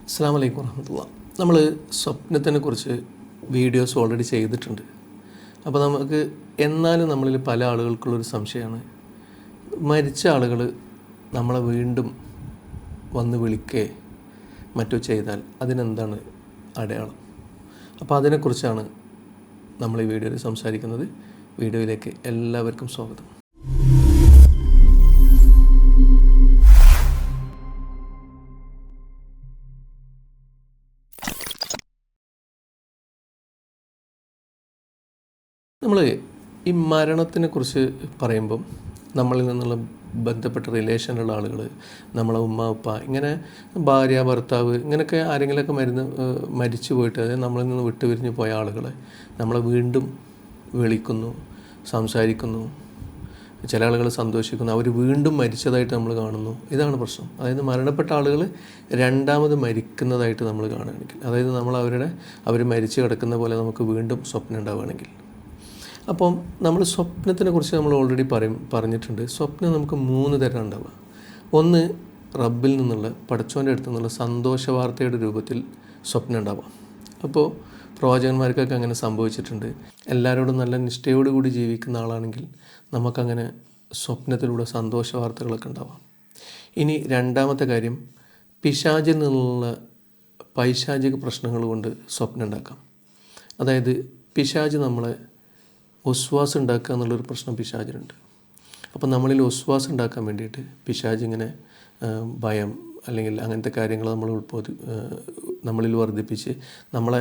അസ്സലാമു അലൈക്കും വറഹ്മത്തുള്ളാഹി. നമ്മൾ സ്വപ്നത്തിനെ കുറിച്ച് വീഡിയോസ് ഓൾറെഡി ചെയ്തിട്ടുണ്ട്. അപ്പോൾ നമുക്ക് എന്നാലും നമ്മളിൽ പല ആളുകൾക്കുള്ളൊരു സംശയമാണ്, മരിച്ച ആളുകൾ നമ്മളെ വീണ്ടും വന്ന് വിളിക്കേ മറ്റോ ചെയ്താൽ അതിനെന്താണ് അടയാളം? അപ്പോൾ അതിനെക്കുറിച്ചാണ് നമ്മൾ ഈ വീഡിയോയിൽ സംസാരിക്കുന്നത്. വീഡിയോയിലേക്ക് എല്ലാവർക്കും സ്വാഗതം. നമ്മൾ ഈ മരണത്തിനെ കുറിച്ച് പറയുമ്പം നമ്മളിൽ നിന്നുള്ള ബന്ധപ്പെട്ട റിലേഷനുള്ള ആളുകൾ, നമ്മളെ ഉമ്മ ഉപ്പ, ഇങ്ങനെ ഭാര്യ ഭർത്താവ്, ഇങ്ങനെയൊക്കെ ആരെങ്കിലുമൊക്കെ മരിച്ചു പോയിട്ട്, അതായത് നമ്മളിൽ നിന്ന് വിട്ടുപിരിഞ്ഞ് പോയ ആളുകൾ നമ്മളെ വീണ്ടും വിളിക്കുന്നു, സംസാരിക്കുന്നു. ചില ആളുകൾ സന്തോഷിക്കുന്നു, അവർ വീണ്ടും മരിച്ചതായിട്ട് നമ്മൾ കാണുന്നു. ഇതാണ് പ്രശ്നം. അതായത് മരണപ്പെട്ട ആളുകൾ രണ്ടാമത് മരിക്കുന്നതായിട്ട് നമ്മൾ കാണുകയാണെങ്കിൽ, അതായത് അവർ മരിച്ചു കിടക്കുന്ന പോലെ നമുക്ക് വീണ്ടും സ്വപ്നം ഉണ്ടാവുകയാണെങ്കിൽ. അപ്പം നമ്മൾ സ്വപ്നത്തിനെ കുറിച്ച് നമ്മൾ ഓൾറെഡി പറഞ്ഞിട്ടുണ്ട്. സ്വപ്നം നമുക്ക് 3 തരം ഉണ്ടാവുക. ഒന്ന്, റബ്ബിൽ നിന്നുള്ള, പടച്ചോൻ്റെ അടുത്ത് നിന്നുള്ള സന്തോഷ വാർത്തയുടെ രൂപത്തിൽ സ്വപ്നം ഉണ്ടാവാം. അപ്പോൾ പ്രവാചകന്മാർക്കൊക്കെ അങ്ങനെ സംഭവിച്ചിട്ടുണ്ട്. എല്ലാവരോടും നല്ല നിഷ്ഠയോടുകൂടി ജീവിക്കുന്ന ആളാണെങ്കിൽ നമുക്കങ്ങനെ സ്വപ്നത്തിലൂടെ സന്തോഷ വാർത്തകളൊക്കെ ഉണ്ടാവാം. ഇനി രണ്ടാമത്തെ കാര്യം, പിശാചിൽ നിന്നുള്ള പൈശാചിക പ്രശ്നങ്ങൾ കൊണ്ട് സ്വപ്നം ഉണ്ടാക്കാം. അതായത് പിശാച് നമ്മളെ ഒസ്വാസ് ഉണ്ടാക്കുക എന്നുള്ളൊരു പ്രശ്നം പിശാചിനുണ്ട്. അപ്പോൾ നമ്മളിൽ ഒസ്വാസ് ഉണ്ടാക്കാൻ വേണ്ടിയിട്ട് പിശാച് ഇങ്ങനെ ഭയം അല്ലെങ്കിൽ അങ്ങനത്തെ കാര്യങ്ങൾ നമ്മളിൽ വർദ്ധിപ്പിച്ച് നമ്മളെ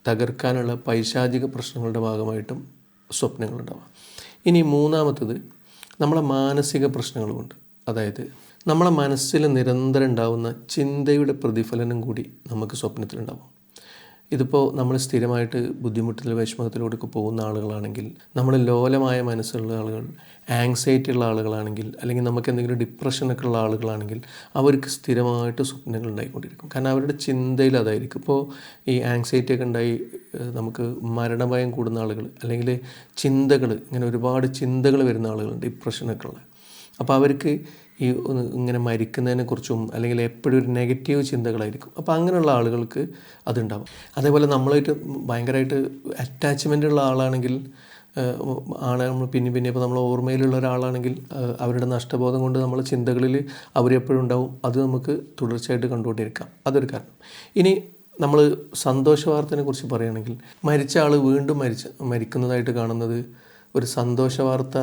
തകർക്കാനുള്ള പൈശാചിക പ്രശ്നങ്ങളുടെ ഭാഗമായിട്ടും സ്വപ്നങ്ങളുണ്ടാവാം. ഇനി മൂന്നാമത്തത്, നമ്മളെ മാനസിക പ്രശ്നങ്ങൾ കൊണ്ട്, അതായത് നമ്മളെ മനസ്സിൽ നിരന്തരം ഉണ്ടാകുന്ന ചിന്തയുടെ പ്രതിഫലനം കൂടി നമുക്ക് സ്വപ്നത്തിലുണ്ടാവും. ഇതിപ്പോൾ നമ്മൾ സ്ഥിരമായിട്ട് ബുദ്ധിമുട്ടിൽ വിഷമത്തിലൂടെയൊക്കെ പോകുന്ന ആളുകളാണെങ്കിൽ, നമ്മൾ ലോലമായ മനസ്സുള്ള ആളുകൾ, ആങ്സൈറ്റി ഉള്ള ആളുകളാണെങ്കിൽ, അല്ലെങ്കിൽ നമുക്ക് എന്തെങ്കിലും ഡിപ്രഷനൊക്കെ ഉള്ള ആളുകളാണെങ്കിൽ അവർക്ക് സ്ഥിരമായിട്ട് സ്വപ്നങ്ങൾ ഉണ്ടായിക്കൊണ്ടിരിക്കും. കാരണം അവരുടെ ചിന്തയിൽ അതായിരിക്കും. ഇപ്പോൾ ഈ ആങ്സൈറ്റി ഒക്കെ ഉണ്ടായി നമുക്ക് മരണഭയം കൂടുന്ന ആളുകൾ, അല്ലെങ്കിൽ ഇങ്ങനെ ഒരുപാട് ചിന്തകൾ വരുന്ന ആളുകൾ, ഡിപ്രഷനൊക്കെ ഉള്ള, അപ്പോൾ അവർക്ക് ഈ ഇങ്ങനെ മരിക്കുന്നതിനെക്കുറിച്ചും അല്ലെങ്കിൽ എപ്പോഴും ഒരു നെഗറ്റീവ് ചിന്തകളായിരിക്കും. അപ്പോൾ അങ്ങനെയുള്ള ആളുകൾക്ക് അതുണ്ടാവും. അതേപോലെ നമ്മളായിട്ട് ഭയങ്കരമായിട്ട് അറ്റാച്ച്മെൻ്റ് ഉള്ള ആളാണെങ്കിൽ, നമ്മൾ പിന്നെ ഇപ്പോൾ നമ്മൾ ഓർമ്മയിലുള്ള ഒരാളാണെങ്കിൽ അവരുടെ നഷ്ടബോധം കൊണ്ട് നമ്മളെ ചിന്തകളിൽ അവരെപ്പോഴും ഉണ്ടാവും. അത് നമുക്ക് തുടർച്ചയായിട്ട് കണ്ടുകൊണ്ടിരിക്കാം. അതൊരു കാരണം. ഇനി നമ്മൾ സന്തോഷ വാർത്തയെ കുറിച്ച് പറയുകയാണെങ്കിൽ, മരിച്ച ആൾ വീണ്ടും മരിക്കുന്നതായിട്ട് കാണുന്നത് ഒരു സന്തോഷ വാർത്ത,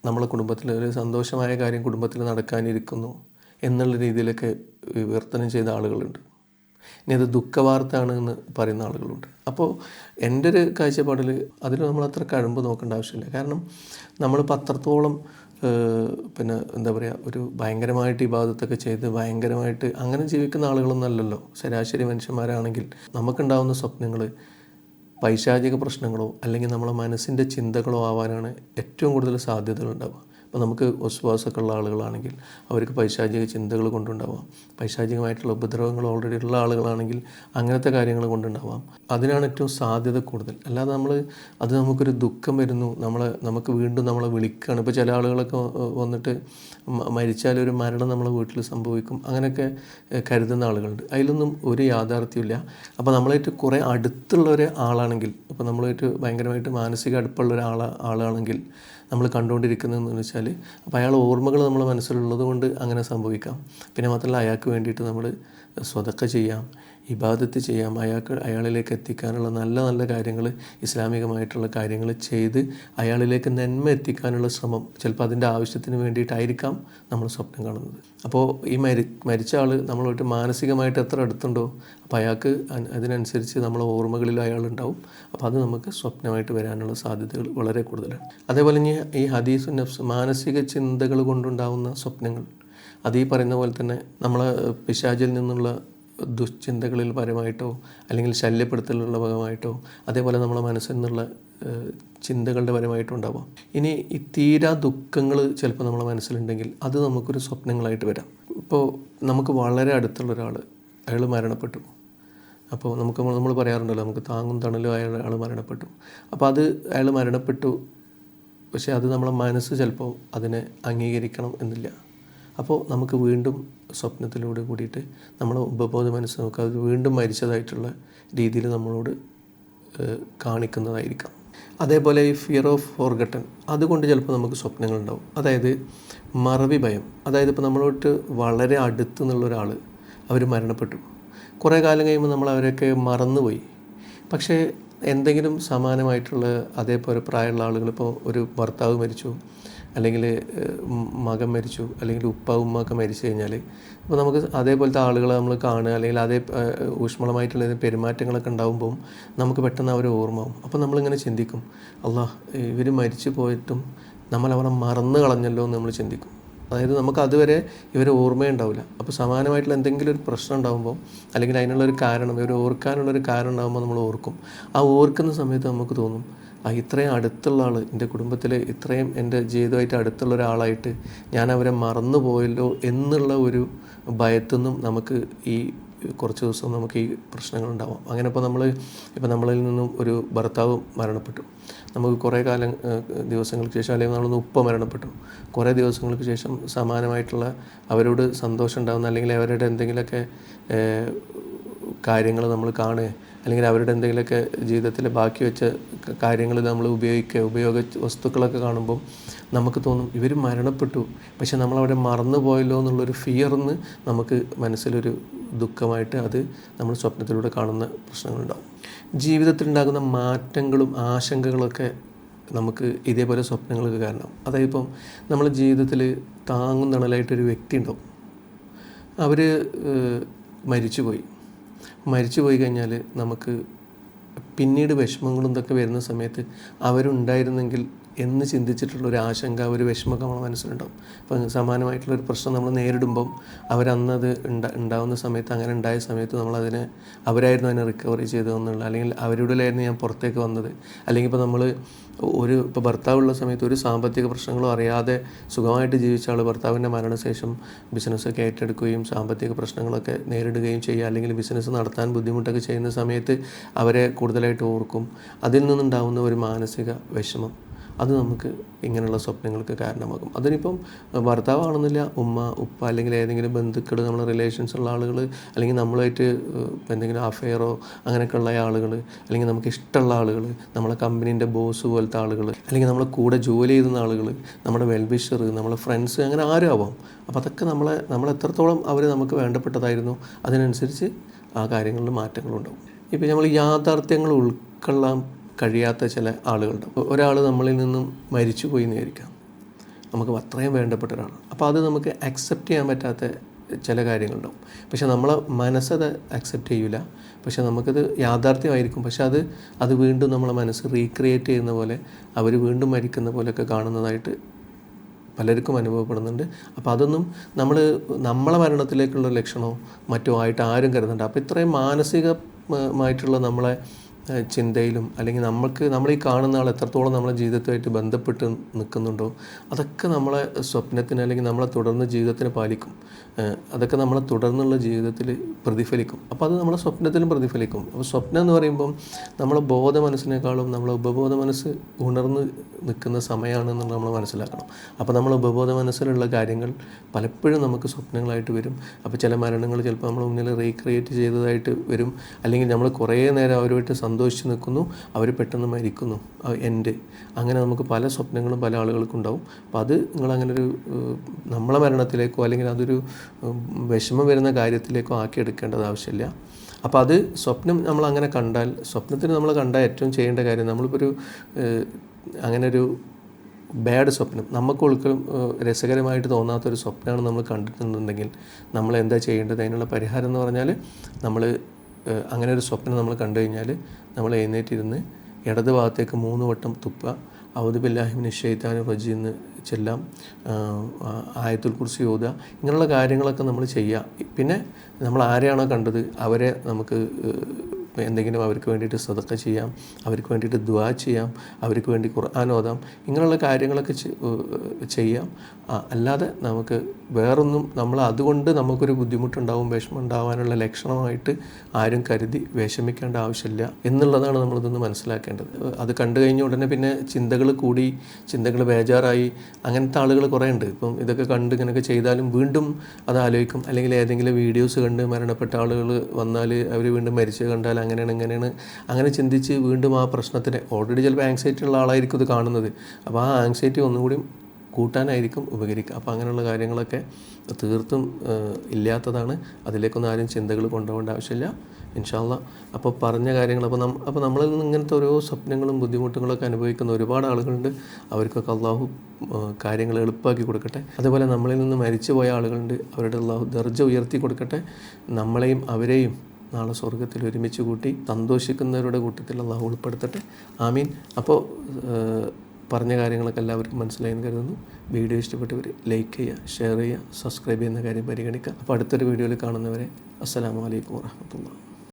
നമ്മളെ കുടുംബത്തിൽ ഒരു സന്തോഷമായ കാര്യം കുടുംബത്തിൽ നടക്കാനിരിക്കുന്നു എന്നുള്ള രീതിയിലൊക്കെ വിവർത്തനം ചെയ്ത ആളുകളുണ്ട്. ഇനി അത് ദുഃഖവാർത്തയാണ് എന്ന് പറയുന്ന ആളുകളുണ്ട്. അപ്പോൾ എൻ്റെ ഒരു കാഴ്ചപ്പാടിൽ അതിൽ നമ്മൾ അത്ര കഴമ്പ് നോക്കേണ്ട ആവശ്യമില്ല. കാരണം നമ്മൾ അത്രത്തോളം എന്താ പറയുക, ഒരു ഭയങ്കരമായിട്ട് ഇബാദത്തൊക്കെ ചെയ്ത് ഭയങ്കരമായിട്ട് അങ്ങനെ ജീവിക്കുന്ന ആളുകളൊന്നും അല്ലല്ലോ. ശരാശരി മനുഷ്യന്മാരാണെങ്കിൽ നമുക്കുണ്ടാകുന്ന സ്വപ്നങ്ങൾ പൈശാചിക പ്രശ്നങ്ങളോ അല്ലെങ്കിൽ നമ്മളെ മനസ്സിൻ്റെ ചിന്തകളോ ആവാനാണ് ഏറ്റവും കൂടുതൽ സാധ്യതകളുണ്ടാവുക. ഇപ്പോൾ നമുക്ക് ഒസ്വാസമൊക്കെ ഉള്ള ആളുകളാണെങ്കിൽ അവർക്ക് പൈശാചിക ചിന്തകൾ കൊണ്ടുണ്ടാവാം. പൈശാചികമായിട്ടുള്ള ഉപദ്രവങ്ങൾ ഓൾറെഡി ഉള്ള ആളുകളാണെങ്കിൽ അങ്ങനത്തെ കാര്യങ്ങൾ കൊണ്ടുണ്ടാവാം. അതിനാണ് ഏറ്റവും സാധ്യത കൂടുതൽ. അല്ലാതെ അത് നമുക്കൊരു ദുഃഖം വരുന്നു, നമുക്ക് വീണ്ടും നമ്മളെ വിളിക്കുകയാണ്. ഇപ്പോൾ ചില ആളുകളൊക്കെ വന്നിട്ട് മരിച്ചാലൊരു മരണം നമ്മളെ വീട്ടിൽ സംഭവിക്കും, അങ്ങനെയൊക്കെ കരുതുന്ന ആളുകളുണ്ട്. അതിലൊന്നും ഒരു യാഥാർത്ഥ്യമില്ല. അപ്പോൾ നമ്മളായിട്ട് കുറേ അടുത്തുള്ള ഒരാളാണെങ്കിൽ, ഇപ്പോൾ നമ്മളായിട്ട് ഭയങ്കരമായിട്ട് മാനസിക അടുപ്പുള്ള ആളാണെങ്കിൽ നമ്മൾ കണ്ടുകൊണ്ടിരിക്കുന്നതെന്ന് വെച്ചാൽ, അപ്പോൾ അയാൾ ഓർമ്മകൾ നമ്മളെ മനസ്സിലുള്ളത് കൊണ്ട് അങ്ങനെ സംഭവിക്കാം. പിന്നെ മാത്രമല്ല, അയാൾക്ക് വേണ്ടിയിട്ട് നമ്മൾ സ്വതക്ക ചെയ്യാം, ഇബാദത്ത് ചെയ്യാം, അയാളിലേക്ക് എത്തിക്കാനുള്ള നല്ല നല്ല കാര്യങ്ങൾ, ഇസ്ലാമികമായിട്ടുള്ള കാര്യങ്ങൾ ചെയ്ത് അയാളിലേക്ക് നന്മ എത്തിക്കാനുള്ള ശ്രമം, ചിലപ്പോൾ അതിൻ്റെ ആവശ്യത്തിന് വേണ്ടിയിട്ടായിരിക്കാം നമ്മൾ സ്വപ്നം കാണുന്നത്. അപ്പോൾ ഈ മരിച്ച ആൾ നമ്മളോട്ട് മാനസികമായിട്ട് എത്ര അടുത്തുണ്ടോ, അപ്പോൾ അയാൾക്ക് അതിനനുസരിച്ച് നമ്മളെ ഓർമ്മകളിൽ അയാളുണ്ടാവും. അപ്പോൾ അത് നമുക്ക് സ്വപ്നമായിട്ട് വരാനുള്ള സാധ്യതകൾ വളരെ കൂടുതലാണ്. അതേപോലെ ഇനി ഈ ഹദീസുൻ നഫ്സ്, മാനസിക ചിന്തകൾ കൊണ്ടുണ്ടാകുന്ന സ്വപ്നങ്ങൾ, അത് ഈ പറയുന്ന പോലെ തന്നെ നമ്മളെ പിശാചിൽ നിന്നുള്ള ദുശ്ചിന്തകളിൽ പരമായിട്ടോ അല്ലെങ്കിൽ ശല്യപ്പെടുത്തലുള്ള ഭാഗമായിട്ടോ, അതേപോലെ നമ്മളെ മനസ്സിൽ നിന്നുള്ള ചിന്തകളുടെ പരമായിട്ടോ ഉണ്ടാവാം. ഇനി ഈ തീരാ ദുഃഖങ്ങൾ ചിലപ്പോൾ നമ്മളെ മനസ്സിലുണ്ടെങ്കിൽ അത് നമുക്കൊരു സ്വപ്നങ്ങളായിട്ട് വരാം. ഇപ്പോൾ നമുക്ക് വളരെ അടുത്തുള്ള ഒരാൾ, അയാൾ മരണപ്പെട്ടു. അപ്പോൾ നമ്മൾ പറയാറുണ്ടല്ലോ, നമുക്ക് താങ്ങും തണലും അയാൾ മരണപ്പെട്ടു. അപ്പോൾ അയാൾ മരണപ്പെട്ടു, പക്ഷേ അത് നമ്മളെ മനസ്സ് ചിലപ്പോൾ അതിനെ അംഗീകരിക്കണം എന്നില്ല. അപ്പോൾ നമുക്ക് വീണ്ടും സ്വപ്നത്തിലൂടെ കൂടിയിട്ട് നമ്മളെ ഉപബോധ മനസ്സ് നമുക്ക് അത് വീണ്ടും മരിച്ചതായിട്ടുള്ള രീതിയിൽ നമ്മളോട് കാണിക്കുന്നതായിരിക്കാം. അതേപോലെ ഈ ഫിയർ ഓഫ് ഫോർഗട്ടൺ, അതുകൊണ്ട് ചിലപ്പോൾ നമുക്ക് സ്വപ്നങ്ങളുണ്ടാവും. അതായത് മറവി ഭയം. അതായത് ഇപ്പോൾ നമ്മളോട്ട് വളരെ അടുത്ത് നിന്നുള്ള ഒരാൾ അവർ മരണപ്പെട്ടു, കുറേ കാലം കഴിയുമ്പോൾ നമ്മൾ അവരൊക്കെ മറന്നുപോയി. പക്ഷേ എന്തെങ്കിലും സമാനമായിട്ടുള്ള അതേപോലെ പ്രായമുള്ള ആളുകൾ, ഇപ്പോൾ ഒരു ഭർത്താവ് മരിച്ചു, അല്ലെങ്കിൽ മകൻ മരിച്ചു, അല്ലെങ്കിൽ ഉപ്പ ഉമ്മയൊക്കെ മരിച്ചു കഴിഞ്ഞാൽ ഇപ്പോൾ നമുക്ക് അതേപോലത്തെ ആളുകളെ നമ്മൾ കാണുക, അല്ലെങ്കിൽ അതേ ഊഷ്മളമായിട്ടുള്ള പെരുമാറ്റങ്ങളൊക്കെ ഉണ്ടാകുമ്പം നമുക്ക് പെട്ടെന്ന് അവരെ ഓർമ്മയാവും. അപ്പോൾ നമ്മളിങ്ങനെ ചിന്തിക്കും, അല്ലാഹ് ഇവർ മരിച്ചു പോയിട്ടും നമ്മൾ അവരെ മറന്നു കളഞ്ഞല്ലോ എന്ന് നമ്മൾ ചിന്തിക്കും. അതായത് നമുക്ക് അതുവരെ ഇവരെ ഓർമ്മയുണ്ടാവില്ല. അപ്പോൾ സമാനമായിട്ടുള്ള എന്തെങ്കിലും ഒരു പ്രശ്നം ഉണ്ടാകുമ്പോൾ, അല്ലെങ്കിൽ അതിനുള്ളൊരു കാരണം, ഇവർ ഓർക്കാനുള്ളൊരു കാരണം ഉണ്ടാകുമ്പോൾ നമ്മൾ ഓർക്കും. ആ ഓർക്കുന്ന സമയത്ത് നമുക്ക് തോന്നും, ഇത്രയും അടുത്തുള്ള ആൾ, എൻ്റെ കുടുംബത്തിൽ ഇത്രയും എൻ്റെ ജീവിതമായിട്ട് അടുത്തുള്ള ഒരാളായിട്ട് ഞാൻ അവരെ മറന്നു പോയല്ലോ എന്നുള്ള ഒരു ഭയത്തു നിന്നും നമുക്ക് ഈ കുറച്ച് ദിവസം നമുക്ക് ഈ പ്രശ്നങ്ങളുണ്ടാവാം. അങ്ങനെ ഇപ്പോൾ നമ്മളിൽ നിന്നും ഒരു ഭർത്താവ് മരണപ്പെട്ടു, നമുക്ക് കുറേ കാലം ദിവസങ്ങൾക്ക് ശേഷം, അല്ലെങ്കിൽ നമ്മളൊന്ന് ഉപ്പ മരണപ്പെട്ടു, കുറേ ദിവസങ്ങൾക്ക് ശേഷം സമാനമായിട്ടുള്ള അവരോട് സന്തോഷം ഉണ്ടാകുന്ന, അല്ലെങ്കിൽ അവരുടെ എന്തെങ്കിലുമൊക്കെ കാര്യങ്ങൾ നമ്മൾ കാണുക, അല്ലെങ്കിൽ അവരുടെ എന്തെങ്കിലുമൊക്കെ ജീവിതത്തിൽ ബാക്കി വെച്ച കാര്യങ്ങൾ നമ്മൾ ഉപയോഗ വസ്തുക്കളൊക്കെ കാണുമ്പം നമുക്ക് തോന്നും ഇവർ മരണപ്പെട്ടു, പക്ഷെ നമ്മളവരെ മറന്നു പോയല്ലോ എന്നുള്ളൊരു ഫിയറിന്ന് നമുക്ക് മനസ്സിലൊരു ദുഃഖമായിട്ട് അത് നമ്മൾ സ്വപ്നത്തിലൂടെ കാണുന്ന പ്രശ്നങ്ങളുണ്ടാകും. ജീവിതത്തിലുണ്ടാകുന്ന മാറ്റങ്ങളും ആശങ്കകളൊക്കെ നമുക്ക് ഇതേപോലെ സ്വപ്നങ്ങൾക്ക് കാരണം. അതായത് ഇപ്പം നമ്മുടെ ജീവിതത്തിൽ താങ്ങും തണലായിട്ടൊരു വ്യക്തി ഉണ്ടാവും, അവർ മരിച്ചു പോയി കഴിഞ്ഞാൽ നമുക്ക് പിന്നീട് വിഷമങ്ങളും ഇതൊക്കെ വരുന്ന സമയത്ത് അവരുണ്ടായിരുന്നെങ്കിൽ എന്ന് ചിന്തിച്ചിട്ടുള്ളൊരു ആശങ്ക, ഒരു വിഷമമൊക്കെ നമ്മുടെ മനസ്സിലുണ്ടാവും. അപ്പം സമാനമായിട്ടുള്ളൊരു പ്രശ്നം നമ്മൾ നേരിടുമ്പം അവരന്നത് ഉണ്ടാവുന്ന സമയത്ത്, അങ്ങനെ ഉണ്ടായ സമയത്ത് നമ്മളതിനെ അവരായിരുന്നു അതിനെ റിക്കവറി ചെയ്തതെന്നുള്ള, അല്ലെങ്കിൽ അവരുടെയിലായിരുന്നു ഞാൻ പുറത്തേക്ക് വന്നത്, അല്ലെങ്കിൽ ഇപ്പോൾ ഭർത്താവുള്ള സമയത്ത് ഒരു സാമ്പത്തിക പ്രശ്നങ്ങളോ അറിയാതെ സുഖമായിട്ട് ജീവിച്ച ആൾ ഭർത്താവിൻ്റെ മരണശേഷം ബിസിനസ്സൊക്കെ ഏറ്റെടുക്കുകയും സാമ്പത്തിക പ്രശ്നങ്ങളൊക്കെ നേരിടുകയും ചെയ്യുക, അല്ലെങ്കിൽ ബിസിനസ് നടത്താൻ ബുദ്ധിമുട്ടൊക്കെ ചെയ്യുന്ന സമയത്ത് അവരെ കൂടുതലായിട്ട് ഓർക്കും. അതിൽ നിന്നുണ്ടാകുന്ന ഒരു മാനസിക വിഷമം അത് നമുക്ക് ഇങ്ങനെയുള്ള സ്വപ്നങ്ങൾക്ക് കാരണമാകും. അതിനിപ്പം ഭർത്താവാണെന്നില്ല, ഉമ്മ ഉപ്പ അല്ലെങ്കിൽ ഏതെങ്കിലും ബന്ധുക്കൾ, നമ്മളെ റിലേഷൻസ് ഉള്ള ആളുകൾ, അല്ലെങ്കിൽ നമ്മളുമായിട്ട് എന്തെങ്കിലും അഫെയറോ അങ്ങനെയൊക്കെയുള്ള ആളുകൾ, അല്ലെങ്കിൽ നമുക്ക് ഇഷ്ടമുള്ള ആളുകൾ, നമ്മളെ കമ്പനീൻ്റെ ബോസ് പോലത്തെ ആളുകൾ, അല്ലെങ്കിൽ നമ്മളെ കൂടെ ജോലി ചെയ്യുന്ന ആളുകൾ, നമ്മുടെ വെൽവിഷർ, നമ്മളെ ഫ്രണ്ട്സ്, അങ്ങനെ ആരും ആവാം. അപ്പോൾ അതൊക്കെ നമ്മളെത്രത്തോളം അവർ നമുക്ക് വേണ്ടപ്പെട്ടതായിരുന്നു അതിനനുസരിച്ച് ആ കാര്യങ്ങളിൽ മാറ്റങ്ങളുണ്ടാവും. ഇപ്പോൾ നമ്മൾ യാഥാർത്ഥ്യങ്ങൾ ഉൾക്കൊള്ളാൻ കഴിയാത്ത ചില ആളുകളുണ്ടാവും. ഒരാൾ നമ്മളിൽ നിന്നും മരിച്ചു പോയി എന്ന് വിചാരിക്കാം, നമുക്ക് അത്രയും വേണ്ടപ്പെട്ട ഒരാൾ. അപ്പോൾ അത് നമുക്ക് അക്സെപ്റ്റ് ചെയ്യാൻ പറ്റാത്ത ചില കാര്യങ്ങളുണ്ടാവും. പക്ഷെ നമ്മളെ മനസ്സത് അക്സെപ്റ്റ് ചെയ്യില്ല. പക്ഷെ നമുക്കത് യാഥാർത്ഥ്യമായിരിക്കും. പക്ഷെ അത് വീണ്ടും നമ്മളെ മനസ്സ് റീക്രിയേറ്റ് ചെയ്യുന്ന പോലെ, അവർ വീണ്ടും മരിക്കുന്ന പോലെയൊക്കെ കാണുന്നതായിട്ട് പലർക്കും അനുഭവപ്പെടുന്നുണ്ട്. അപ്പോൾ അതൊന്നും നമ്മളെ മരണത്തിലേക്കുള്ള ലക്ഷണമോ മറ്റോ ആയിട്ട് ആരും കരുതണ്ട. അപ്പോൾ ഇത്രയും മാനസികമായിട്ടുള്ള നമ്മളെ ചിന്തയിലും, അല്ലെങ്കിൽ നമ്മളീ കാണുന്ന ആൾ എത്രത്തോളം നമ്മളെ ജീവിതത്തുമായിട്ട് ബന്ധപ്പെട്ട് നിൽക്കുന്നുണ്ടോ അതൊക്കെ നമ്മളെ സ്വപ്നത്തിന്, അല്ലെങ്കിൽ നമ്മളെ തുടർന്ന് ജീവിതത്തിന് പാലിക്കും. അതൊക്കെ നമ്മളെ തുടർന്നുള്ള ജീവിതത്തിൽ പ്രതിഫലിക്കും. അപ്പോൾ അത് നമ്മളെ സ്വപ്നത്തിലും പ്രതിഫലിക്കും. അപ്പോൾ സ്വപ്നം എന്ന് പറയുമ്പം നമ്മളെ ബോധ മനസ്സിനേക്കാളും നമ്മളെ ഉപബോധ മനസ്സ് ഉണർന്ന് നിൽക്കുന്ന സമയമാണെന്ന് നമ്മൾ മനസ്സിലാക്കണം. അപ്പോൾ നമ്മളെ ഉപബോധ മനസ്സിലുള്ള കാര്യങ്ങൾ പലപ്പോഴും നമുക്ക് സ്വപ്നങ്ങളായിട്ട് വരും. അപ്പോൾ ചില മരണങ്ങൾ ചിലപ്പോൾ നമ്മൾ മുന്നിൽ റീക്രിയേറ്റ് ചെയ്തതായിട്ട് വരും, അല്ലെങ്കിൽ നമ്മൾ കുറേ നേരം അവരുമായിട്ട് സന്തോഷിച്ച് നിൽക്കുന്നു, അവർ പെട്ടെന്ന് മരിക്കുന്നു, അങ്ങനെ നമുക്ക് പല സ്വപ്നങ്ങളും പല ആളുകൾക്കും ഉണ്ടാവും. അപ്പോൾ അത് നിങ്ങളങ്ങനെ നമ്മളെ മരണത്തിലേക്കോ, അല്ലെങ്കിൽ അതൊരു വിഷമം വരുന്ന കാര്യത്തിലേക്കോ ആക്കിയെടുക്കേണ്ടത് ആവശ്യമില്ല. അപ്പോൾ അത് സ്വപ്നം നമ്മളങ്ങനെ കണ്ടാൽ, സ്വപ്നത്തിന് നമ്മൾ കണ്ടാൽ ഏറ്റവും ചെയ്യേണ്ട കാര്യം, നമ്മളിപ്പോൾ അങ്ങനൊരു ബാഡ് സ്വപ്നം, നമുക്ക് ഒരിക്കലും രസകരമായിട്ട് തോന്നാത്തൊരു സ്വപ്നമാണ് നമ്മൾ കണ്ടിട്ടുണ്ടെങ്കിൽ നമ്മൾ എന്താ ചെയ്യേണ്ടത്? അതിനുള്ള പരിഹാരം എന്ന് പറഞ്ഞാൽ, അങ്ങനെ ഒരു സ്വപ്നം നമ്മൾ കണ്ടു കഴിഞ്ഞാൽ നമ്മൾ എഴുന്നേറ്റിരുന്ന് ഇടത് ഭാഗത്തേക്ക് 3 വട്ടം തുപ്പുക, ഔദു ബില്ലാഹി മിനശ് ശൈത്താനിർ റജീം എന്ന് ചെല്ലാം, ആയത്തുൽ കുർസി ഓതുക. ഇങ്ങനെയുള്ള കാര്യങ്ങളൊക്കെ നമ്മൾ ചെയ്യുക. പിന്നെ നമ്മൾ ആരെയാണോ കണ്ടത് അവരെ നമുക്ക് എന്തെങ്കിലും അവർക്ക് വേണ്ടിയിട്ട് സദഖ ചെയ്യാം, അവർക്ക് വേണ്ടിയിട്ട് ദുആ ചെയ്യാം, അവർക്ക് വേണ്ടി ഖുർആൻ ഓതാം, ഇങ്ങനെയുള്ള കാര്യങ്ങളൊക്കെ ചെയ്യാം. അല്ലാതെ നമുക്ക് വേറൊന്നും നമ്മൾ അതുകൊണ്ട് നമുക്കൊരു ബുദ്ധിമുട്ടുണ്ടാവും, വിഷമം ഉണ്ടാവാനുള്ള ലക്ഷണമായിട്ട് ആരും കരുതി വിഷമിക്കേണ്ട ആവശ്യമില്ല എന്നുള്ളതാണ് നമ്മളിതൊന്ന് മനസ്സിലാക്കേണ്ടത്. അത് കണ്ടു കഴിഞ്ഞ ഉടനെ പിന്നെ ചിന്തകൾ കൂടി, ചിന്തകൾ ബേജാറായി, അങ്ങനത്തെ ആളുകൾ കുറേ ഉണ്ട്. ഇപ്പം ഇതൊക്കെ കണ്ട് ഇങ്ങനെയൊക്കെ ചെയ്താലും വീണ്ടും അത് ആലോചിക്കും. അല്ലെങ്കിൽ ഏതെങ്കിലും വീഡിയോസ് കണ്ട് മരണപ്പെട്ട ആളുകൾ വന്നാൽ അവർ വീണ്ടും മരിച്ചു കണ്ടാൽ അങ്ങനെയാണ് ഇങ്ങനെയാണ് അങ്ങനെ ചിന്തിച്ച് വീണ്ടും ആ പ്രശ്നത്തിന് ഓൾറെഡി ചിലപ്പോൾ ആങ്സൈറ്റി ഉള്ള ആളായിരിക്കും ഇത് കാണുന്നത്. അപ്പോൾ ആ ആങ്സൈറ്റി ഒന്നുകൂടി കൂട്ടാനായിരിക്കും ഉപകരിക്കുക. അപ്പോൾ അങ്ങനെയുള്ള കാര്യങ്ങളൊക്കെ തീർത്തും ഇല്ലാത്തതാണ്. അതിലേക്കൊന്നും ആരും ചിന്തകൾ കൊണ്ടുപോകേണ്ട ആവശ്യമില്ല ഇൻഷാ അല്ലാഹ്. അപ്പോൾ പറഞ്ഞ കാര്യങ്ങൾ അപ്പോൾ നമ്മളിൽ നിന്ന് ഇങ്ങനത്തെ ഓരോ സ്വപ്നങ്ങളും ബുദ്ധിമുട്ടുകളൊക്കെ അനുഭവിക്കുന്ന ഒരുപാട് ആളുകളുണ്ട്. അവർക്കൊക്കെ അള്ളാഹു കാര്യങ്ങൾ എളുപ്പമാക്കി കൊടുക്കട്ടെ. അതുപോലെ നമ്മളിൽ നിന്ന് മരിച്ചു പോയ ആളുകളുണ്ട്, അവരുടെ അള്ളാഹു ദർജ ഉയർത്തി കൊടുക്കട്ടെ. നമ്മളെയും അവരെയും നാളെ സ്വർഗ്ഗത്തിൽ ഒരുമിച്ച് കൂട്ടി സന്തോഷിക്കുന്നവരുടെ കൂട്ടത്തിൽ അള്ളാഹു ഉൾപ്പെടുത്തട്ടെ. ആമീൻ. അപ്പോൾ പറഞ്ഞ കാര്യങ്ങളൊക്കെ എല്ലാവർക്കും മനസ്സിലായെന്ന് കരുതുന്നു. വീഡിയോ ഇഷ്ടപ്പെട്ടവർ ലൈക്ക് ചെയ്യുക, ഷെയർ ചെയ്യുക, സബ്സ്ക്രൈബ് ചെയ്യുന്ന കാര്യം പരിഗണിക്കുക. അപ്പോൾ അടുത്തൊരു വീഡിയോയിൽ കാണുന്നവരെ അസ്സലാമു അലൈക്കും വറഹ്മത്തുള്ളാഹി.